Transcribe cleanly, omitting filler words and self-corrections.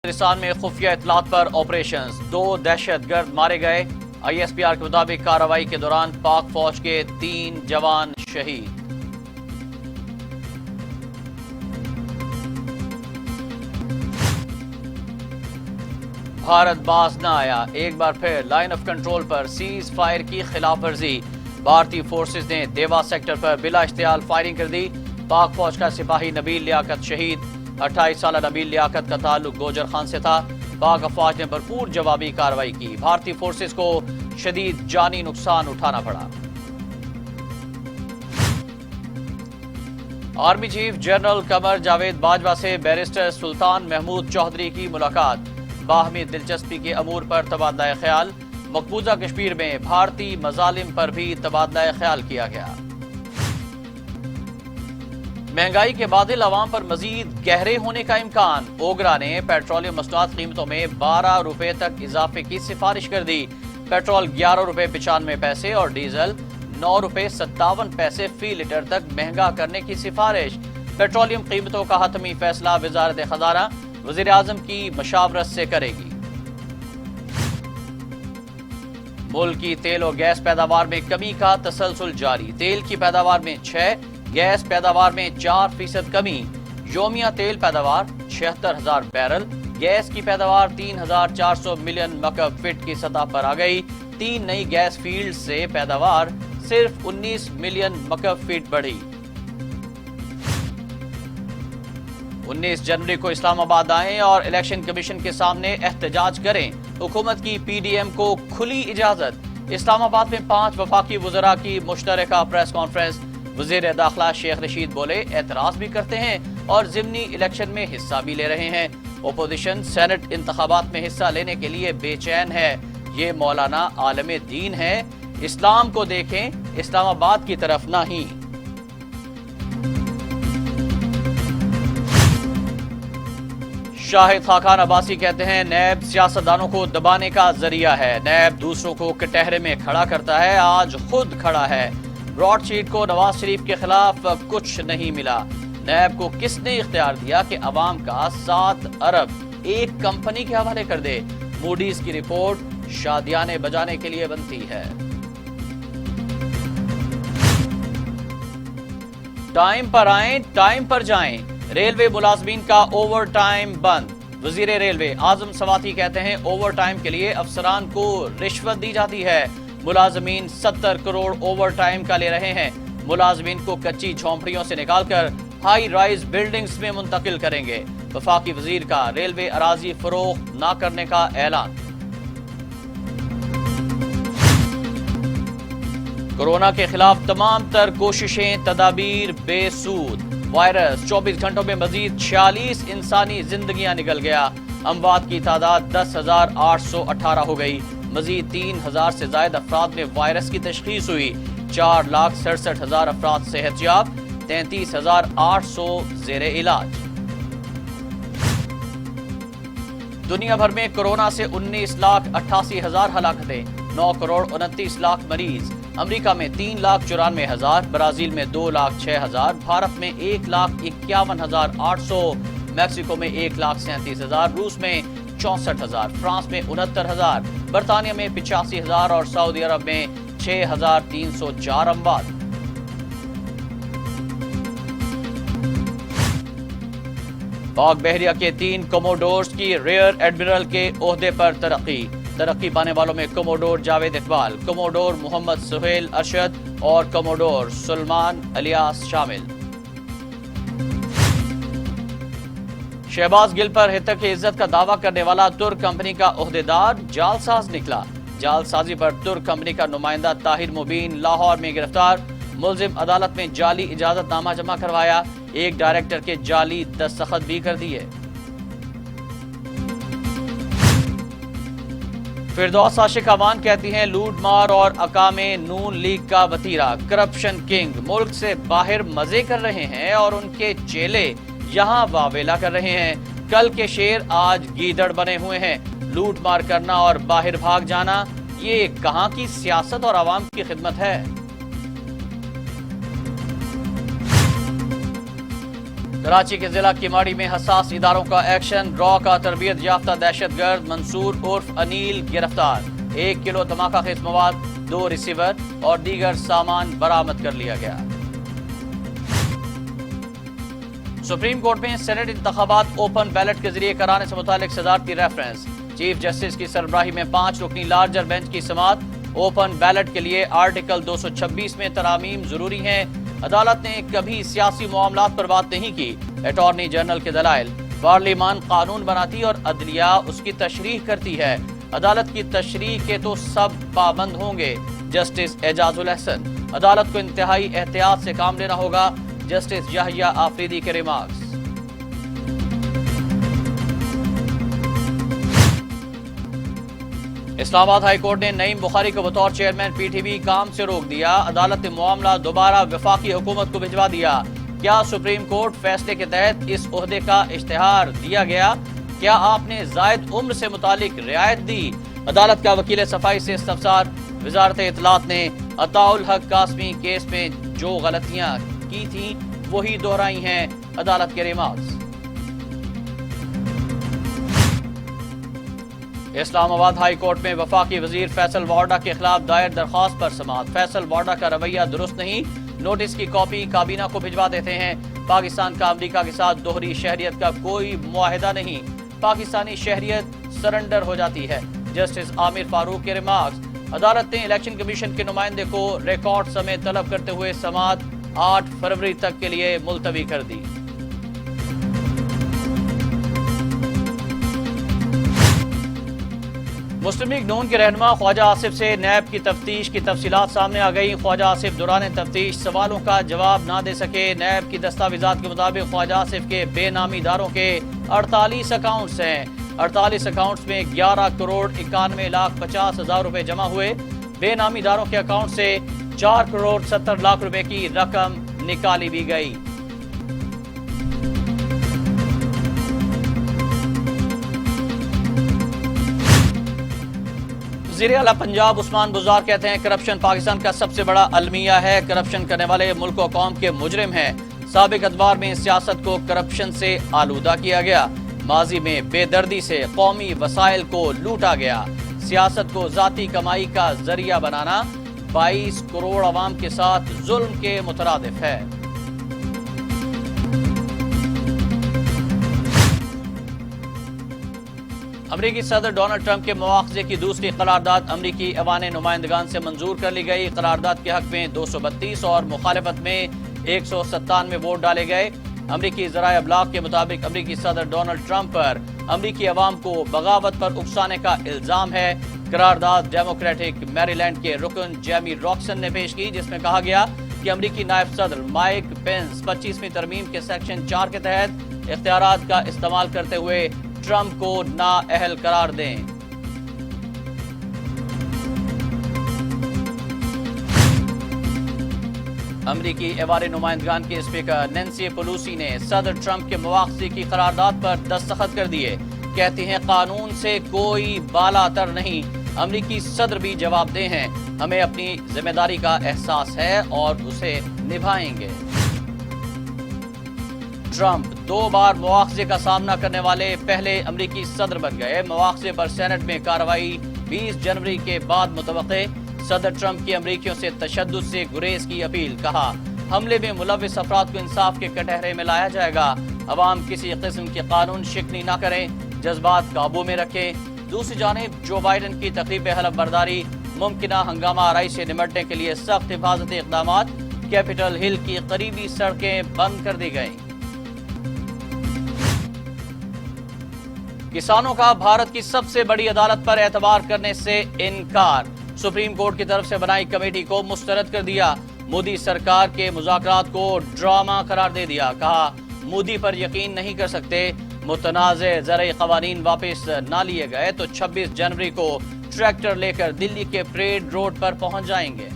بلوچستان میں خفیہ اطلاعات پر آپریشنز 2 دہشت گرد مارے گئے۔ ISPR کے مطابق کارروائی کے دوران پاک فوج کے 3 جوان شہید۔ بھارت باز نہ آیا، ایک بار پھر line of control per cease fire کی خلاف ورزی۔ بھارتی فورسز نے دیوا سیکٹر پر بلا اشتعال فائرنگ کر دی۔ پاک فوج کا سپاہی نبیل لیاقت شہید۔ 28 سالہ نبیل لیاقت کا تعلق گوجر خان سے تھا۔ پاک افواج نے بھرپور جوابی کارروائی کی۔ بھارتی فورسز کو شدید جانی نقصان اٹھانا پڑا۔ Army chief general Qamar Javed Bajwa سے بیرسٹر سلطان محمود چودھری کی ملاقات۔ باہمی دلچسپی کے امور پر تبادلہ خیال۔ مقبوضہ کشمیر میں بھارتی مظالم پر بھی تبادلہ خیال کیا گیا۔ مہنگائی کے بادل عوام پر مزید گہرے ہونے کا امکان۔ اوگرا نے پیٹرولیم مصنوعات قیمتوں میں 12 روپے تک اضافے کی سفارش کر دی۔ پیٹرول 11 روپے 95 پیسے اور ڈیزل 9 روپے 57 پیسے فی لیٹر تک مہنگا کرنے کی سفارش۔ پیٹرولیم قیمتوں کا حتمی فیصلہ وزارت خزانہ وزیر اعظم کی مشاورت سے کرے گی۔ ملک کی تیل اور گیس پیداوار میں کمی کا تسلسل جاری۔ تیل کی پیداوار میں 6، گیس پیداوار میں 4% کمی۔ یومیہ تیل پیداوار 76,000 بیرل، گیس کی پیداوار 3,400 ملین مکعب فٹ کی سطح پر آ گئی۔ 3 نئی گیس فیلڈ سے پیداوار صرف 19 ملین مکعب فٹ بڑھی۔ 19 جنوری کو اسلام آباد آئیں اور الیکشن کمیشن کے سامنے احتجاج کریں۔ حکومت کی PDM کو کھلی اجازت۔ اسلام آباد میں 5 وفاقی وزراء کی مشترکہ پریس کانفرنس۔ وزیر داخلہ شیخ رشید بولے اعتراض بھی کرتے ہیں اور ضمنی الیکشن میں حصہ بھی لے رہے ہیں۔ اپوزیشن سینٹ انتخابات میں حصہ لینے کے لیے بے چین ہے۔ یہ مولانا عالم دین ہے، اسلام کو دیکھیں، اسلام آباد کی طرف نہیں۔ شاہد خاقان عباسی کہتے ہیں نیب سیاستدانوں کو دبانے کا ذریعہ ہے۔ نیب دوسروں کو کٹہرے میں کھڑا کرتا ہے، آج خود کھڑا ہے۔ براڈ شیٹ کو نواز شریف کے خلاف کچھ نہیں ملا۔ نیب کو کس نے اختیار دیا کہ عوام کا 7 ارب ایک کمپنی کے حوالے کر دے؟ موڈیز کی رپورٹ شادیانے بجانے کے لیے بنتی ہے۔ ٹائم پر آئیں، ٹائم پر جائیں۔ ریلوے ملازمین کا اوور ٹائم بند۔ وزیر ریلوے اعظم سواتی کہتے ہیں اوور ٹائم کے لیے افسران کو رشوت دی جاتی ہے۔ ملازمین 70 کروڑ اوور ٹائم کا لے رہے ہیں۔ ملازمین کو کچی جھونپڑیوں سے نکال کر ہائی رائز بلڈنگز میں منتقل کریں گے۔ وفاقی وزیر کا ریلوے اراضی فروخت نہ کرنے کا اعلان۔ کورونا کے خلاف تمام تر کوششیں تدابیر بے سود۔ وائرس 24 گھنٹوں میں مزید 46 انسانی زندگیاں نکل گیا۔ اموات کی تعداد 10,818 ہو گئی۔ مزید 3,000 سے زائد افراد میں وائرس کی تشخیص ہوئی۔ 4,67,000 افراد صحت یاب، 33,800 زیر علاج۔ دنیا بھر میں کورونا سے 19,88,000 ہلاکتیں، 9 کروڑ 29 لاکھ مریض۔ امریکہ میں 3,94,000، برازیل میں 2,06,000، بھارت میں 1,51,800، میکسیکو میں 1,37,000، روس میں 64,000، فرانس میں 69,000، برطانیہ میں 85,000 اور سعودی عرب میں 6,304 اموات۔ پاک بحریہ کے 3 کوموڈورز کی ریئر ایڈمرل کے عہدے پر ترقی پانے والوں میں کوموڈور جاوید اقبال، کوموڈور محمد سہیل ارشد اور کوموڈور سلمان الیاس شامل۔ شہباز گل پر ہتک عزت کا دعویٰ کرنے والا ترک کمپنی کا عہدیدار جعل ساز نکلا۔ جعل سازی پر ترک کمپنی کا نمائندہ طاہر مبین لاہور میں گرفتار۔ ملزم عدالت میں جعلی اجازت نامہ جمع کروایا، ایک ڈائریکٹر کے جعلی دستخط بھی کر دیے۔ فردوس عاشق امان کہتی ہیں لوٹ مار اور اقام نون لیگ کا وتیرہ، کرپشن کنگ ملک سے باہر مزے کر رہے ہیں اور ان کے چیلے یہاں واویلا کر رہے ہیں۔ کل کے شیر آج گیدڑ بنے ہوئے ہیں۔ لوٹ مار کرنا اور باہر بھاگ جانا، یہ کہاں کی سیاست اور عوام کی خدمت ہے؟ कराची के जिला किमाड़ी में हसास इदारों का एक्शन। रॉ का तरबियत याफ्ता दहशत गर्द मंसूर उर्फ अनिल गिरफ्तार। 1 किलो धमाका खेज मवाद, 2 रिसीवर और दीगर सामान बरामद कर लिया गया। सुप्रीम कोर्ट में सेनेट इंतखाबात ओपन बैलेट के जरिए कराने से मुतालिक सदारती रेफरेंस। चीफ जस्टिस की सरबराही में 5 रुकनी लार्जर बेंच की समाअत। ओपन बैलेट के लिए आर्टिकल 226 में तरामीम जरूरी हैं। अदालत ने कभी सियासी मामलात पर बात नहीं की। अटॉर्नी जनरल के दलाइल, पार्लियामान कानून बनाती और अदलिया उसकी तशरीह करती है। अदालत की तशरीह के तो सब पाबंद होंगे। जस्टिस एजाजुल हसन, अदालत को इंतहाई एहतियात से काम लेना होगा। जस्टिस याहिया आफरीदी के रिमार्क्स। इस्लामाबाद हाई कोर्ट ने नईम बुखारी को बतौर चेयरमैन पीटीवी काम से रोक दिया। अदालत ने मामला दोबारा वफाकी हुकूमत को भिजवा दिया। क्या सुप्रीम कोर्ट फैसले के तहत इस ओहदे का इश्तिहार दिया गया? क्या आपने जायद उम्र से मुतालिक रियायत दी? अदालत का वकील सफाई से इस्तफसार। वजारत इत्तलात ने अताउल हक कासमी केस में जो गलतियां की थी वही दोहराई हैं। अदालत के रिमार्क्स। इस्लामाबाद हाई कोर्ट में वफाकी वजीर फैसल वार्डा के खिलाफ दायर दरख्वास्त पर समाअत। फैसल वार्डा का रवैया दुरुस्त नहीं, नोटिस की कॉपी काबीना को भिजवा देते हैं। पाकिस्तान का अमरीका के साथ दोहरी शहरियत का कोई मुआहिदा नहीं। पाकिस्तानी शहरियत सरेंडर हो जाती है। जस्टिस आमिर फारूक के रिमार्क्स। अदालत ने इलेक्शन कमीशन के नुमाइंदे को रिकॉर्ड समय तलब करते हुए समाअत 8 फरवरी तक के लिए मुलतवी कर दी। मुस्लिम लीग नून के रहनुमा ख्वाजा आसिफ से नैब की तफ्तीश की तफसीलात सामने आ गई। ख्वाजा आसिफ दौरान तफ्तीश सवालों का जवाब ना दे सके। नैब की दस्तावेजात के मुताबिक ख्वाजा आसिफ के बेनामी दारों के 48 अकाउंट्स हैं। 48 अकाउंट्स में 11 करोड़ 91 लाख 50 हजार रुपए जमा हुए। बेनामी दारों के अकाउंट से 4 करोड़ 70 लाख रुपए की रकम निकाली भी गई। वज़ीर आला पंजाब उस्मान बुज़दार कहते हैं करप्शन पाकिस्तान का सबसे बड़ा अलमिया है। करप्शन करने वाले मुल्क और कौम के मुजरिम हैं। साबिक अदवार में सियासत को करप्शन से आलूदा किया गया। माजी में बेदर्दी से कौमी वसाइल को लूटा गया। सियासत को जाती कमाई का जरिया बनाना 22 करोड़ अवाम के साथ जुल्म के मुतरादिफ है। अमरीकी सदर डोनाल्ड ट्रंप के मुआवजे की दूसरी करारदाद अमरीकी ऐवान नुमाइंदगान से मंजूर कर ली गई। करारदाद के हक में 232 और मुखालिफत में 197 वोट डाले गए। अमरीकी ज़राए अबलाग के मुताबिक अमरीकी सदर डोनाल्ड ट्रंप पर अमरीकी अवाम को बगावत पर उकसाने का इल्जाम है। करारदाद डेमोक्रेटिक मैरीलैंड के रुकन जेमी रॉक्सन ने पेश की, जिसमें कहा गया कि अमरीकी नायब सदर माइक पेंस 25वीं तरमीम के सेक्शन 4 के तहत इख्तियारात का इस्तेमाल करते हुए ट्रंप को नाअहल करार दें। अमरीकी ऐवान नुमाइंदगान के स्पीकर नैन्सी पेलोसी ने सदर ट्रंप के मुआवजे की करारदाद पर दस्तखत कर दिए। कहती हैं कानून से कोई बालातर नहीं, अमरीकी सदर भी जवाबदेह हैं। हमें अपनी जिम्मेदारी का एहसास है और उसे निभाएंगे। ट्रंप 2 बार मुआवजे का सामना करने वाले पहले अमरीकी सदर बन गए। मुआवजे पर सेनेट में कार्रवाई 20 जनवरी के बाद मुतवक्के। सदर ट्रंप की अमरीकियों से तशद्दुद से गुरेज की अपील। कहा हमले में मुलविस अफराद को इंसाफ के कटहरे में लाया जाएगा। अवाम किसी किस्म की कानून शिकनी न करें, जज्बात काबू में रखें। दूसरी जानिब जो बाइडन की तकरीब हलफ बर्दारी मुमकिना हंगामा आराई से निमटने के लिए सख्त हिफाजती इक़दाम। कैपिटल हिल की करीबी सड़कें बंद कर दी गईं। किसानों का भारत की सबसे बड़ी अदालत पर एतबार करने से इनकार। सुप्रीम कोर्ट की तरफ से बनाई कमेटी को मुस्तरद कर दिया। मोदी सरकार के मुज़ाकरात को ड्रामा करार दे दिया। कहा मोदी पर यकीन नहीं कर सकते। मुतनाज़े ज़रई क़वानीन वापस ना लिए गए तो 26 जनवरी को ट्रैक्टर लेकर दिल्ली के परेड रोड पर पहुंच जाएंगे।